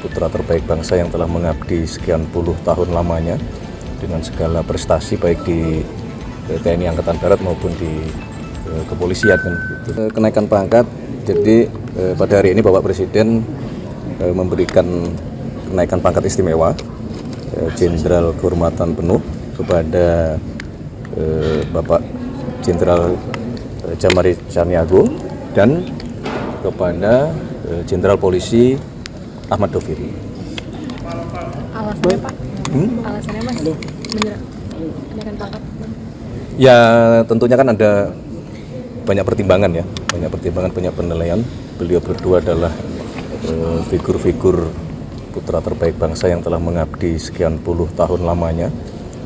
putra terbaik bangsa yang telah mengabdi sekian puluh tahun lamanya dengan segala prestasi baik di TNI Angkatan Darat maupun di kepolisian kan gitu. Kenaikan pangkat, jadi pada hari ini Bapak Presiden memberikan kenaikan pangkat istimewa Jenderal Kehormatan Penuh kepada Bapak Jenderal Jamari Caniago dan kepada Jenderal Polisi Ahmad Doviri. Alasannya Pak? Alasannya Mas? Kenaikan pangkat? Ya tentunya kan ada banyak pertimbangan ya, banyak penilaian. Beliau berdua adalah figur-figur putra terbaik bangsa yang telah mengabdi sekian puluh tahun lamanya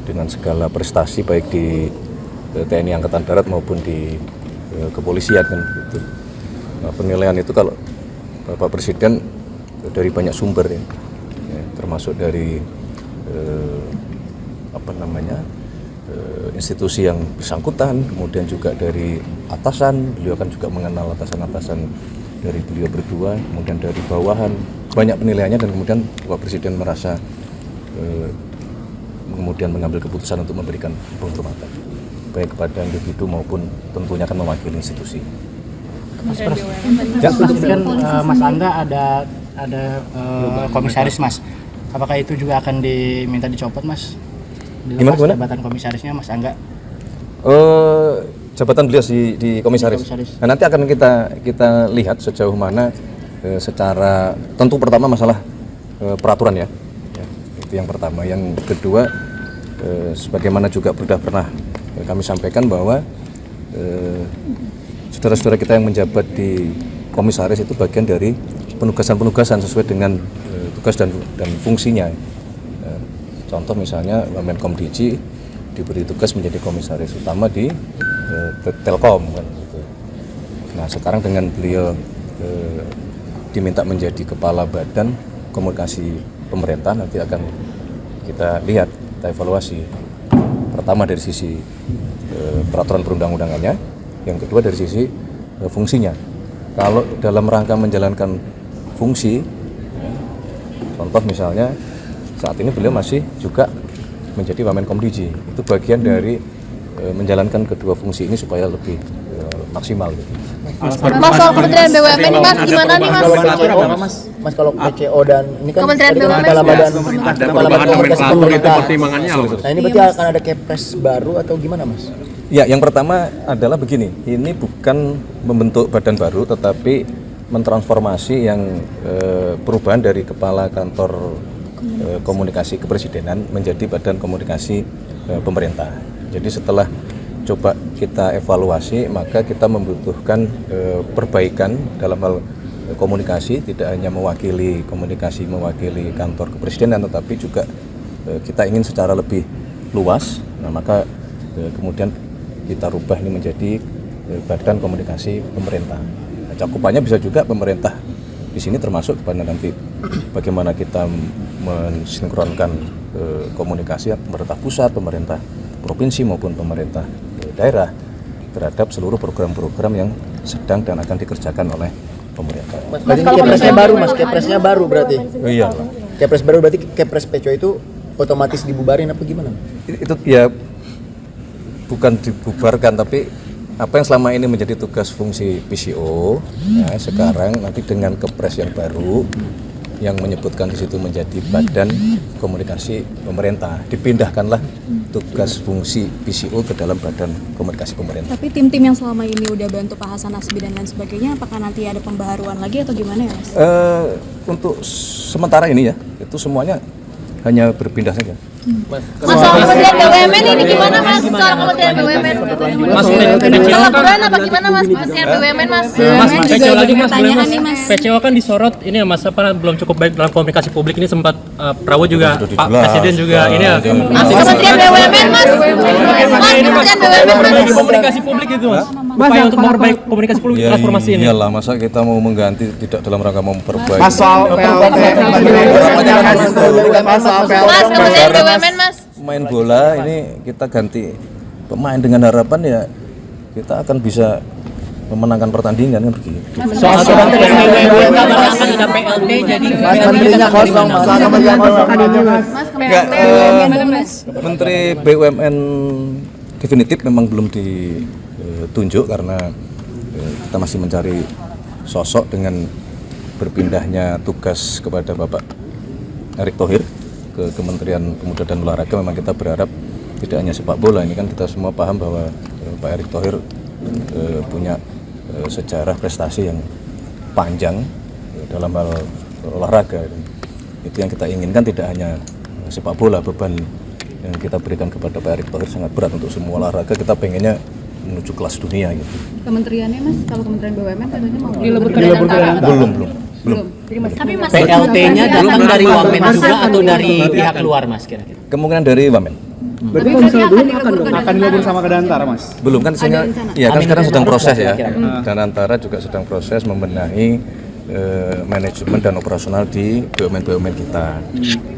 dengan segala prestasi baik di TNI Angkatan Darat maupun di kepolisian kan gitu. Nah, penilaian itu kalau Bapak Presiden dari banyak sumber ya, termasuk dari institusi yang bersangkutan, kemudian juga dari atasan, beliau kan juga mengenal atasan-atasan dari beliau berdua, kemudian dari bawahan, banyak penilaiannya dan kemudian Bapak Presiden merasa kemudian mengambil keputusan untuk memberikan penghormatan baik kepada individu maupun tentunya akan mewakili institusi. Mas Pras, ya, kan Mas Angga ada komisaris Mas, apakah itu juga akan diminta dicopot Mas? Dilepas jabatan komisarisnya Mas Angga? Jabatan beliau di komisaris. Nah, nanti akan kita lihat sejauh mana secara tentu pertama masalah peraturan ya, itu yang pertama. Yang kedua, sebagaimana juga sudah pernah kami sampaikan bahwa saudara-saudara kita yang menjabat di komisaris itu bagian dari penugasan sesuai dengan tugas dan fungsinya. Contoh misalnya Menkom Digi diberi tugas menjadi komisaris utama di Telkom kan gitu. Nah sekarang dengan beliau diminta menjadi kepala badan komunikasi pemerintah, nanti akan kita lihat, kita evaluasi. Pertama dari sisi peraturan perundang-undangannya, yang kedua dari sisi fungsinya. Kalau dalam rangka menjalankan fungsi, contoh misalnya saat ini beliau masih juga menjadi Wamenkom Digi, itu bagian dari menjalankan kedua fungsi ini supaya lebih maksimal gitu. Mas soal Kementerian BUMN ini Mas gimana nih Mas? Mas kalau PCO dan ini kan Kementerian BUMN kepala badan komunikasi pemerintah. Pertimbangannya apa? Nah ini berarti akan ada Kepres baru atau gimana Mas? Ya, yang pertama adalah begini, ini bukan membentuk badan baru tetapi mentransformasi yang perubahan dari kepala kantor komunikasi kepresidenan menjadi badan komunikasi pemerintah. Jadi setelah coba kita evaluasi, maka kita membutuhkan perbaikan dalam hal komunikasi, tidak hanya mewakili kantor kepresidenan, tetapi juga kita ingin secara lebih luas. Nah, maka kemudian kita rubah ini menjadi badan komunikasi pemerintah. Nah, cakupannya bisa juga pemerintah di sini termasuk kepada nanti bagaimana kita mensinkronkan komunikasi pemerintah pusat, pemerintah provinsi maupun pemerintah daerah terhadap seluruh program-program yang sedang dan akan dikerjakan oleh pemerintah. Mas kalau Kepresnya baru Mas, Kepresnya baru berarti? Oh iya. Kepres baru berarti Kepres PCO itu otomatis dibubarin apa gimana? Itu ya bukan dibubarkan, tapi apa yang selama ini menjadi tugas fungsi PCO ya, sekarang nanti dengan Kepres yang baru yang menyebutkan di situ menjadi badan komunikasi pemerintah, dipindahkanlah tugas fungsi PCO ke dalam badan komunikasi pemerintah. Tapi tim-tim yang selama ini udah bantu Pak Hasan Nasbi dan lain sebagainya, apakah nanti ada pembaharuan lagi atau gimana ya Mas? Untuk sementara ini ya, itu semuanya hanya berpindah saja. Mas soal Kementerian BUMN ini gimana Mas? Soal Kementerian BUMN Mas, pelaporan apa gimana Mas? Kementerian BUMN Mas? Mas, PCO lagi Mas, boleh Mas. Nih, Mas. PCO kan disorot ini ya Mas, apa belum cukup baik dalam komunikasi publik, ini sempat Prabowo juga, Pak Presiden juga ini ya. Mas Kementerian BUMN Mas. Mas Kementerian BUMN Mas. Komunikasi publik itu Mas. Upaya untuk memperbaiki komunikasi publik transformasi ini. Iyalah, masa kita mau mengganti tidak dalam rangka memperbaiki. Mas Kementerian BUMN Mas. Main bola ini kita ganti pemain dengan harapan ya kita akan bisa memenangkan pertandingan kan begitu. Soal surat BUMN kabarnya akan ada PLT jadi Mas menterinya kosong, Mas. Kementerian kosong. Enggak, Menteri BUMN definitif memang belum ditunjuk karena kita masih mencari sosok dengan berpindahnya tugas kepada Bapak Erick Thohir ke Kementerian Pemuda dan Olahraga. Memang kita berharap tidak hanya sepak bola, ini kan kita semua paham bahwa Pak Erick Thohir punya sejarah prestasi yang panjang dalam hal olahraga. Itu yang kita inginkan, tidak hanya sepak bola. Beban yang kita berikan kepada Pak Erick Thohir sangat berat untuk semua olahraga. Kita pengennya menuju kelas dunia gitu. Kementeriannya Mas, kalau Kementerian BUMN katanya mau Belum. Tapi Mas PLT-nya datang dari Wamen juga atau dari pihak luar Mas kira-kira? Kemungkinan dari Wamen. Berarti kalau misalnya belum akan dilebur sama Kadantara Mas? Belum kan ya kan sekarang sedang proses ya. Dan Antara juga sedang proses membenahi manajemen dan operasional di BUMN kita.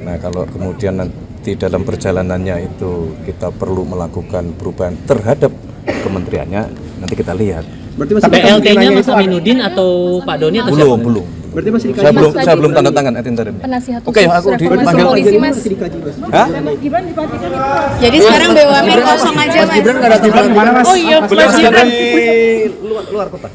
Nah, kalau kemudian nanti dalam perjalanannya itu kita perlu melakukan perubahan terhadap kementeriannya, nanti kita lihat. Berarti masih PLT-nya Mas Aminuddin atau Pak Doni atau siapa? Belum. Berarti masih Saya belum tanda tangan interim. penasihat Oke, aku dipanggil. polisi Mas. Hah? Jadi sekarang BUMN kosong aja Mas. Gibran nggak datang ke mana, Mas? Oh iya, Mas Gibran. Luar kota.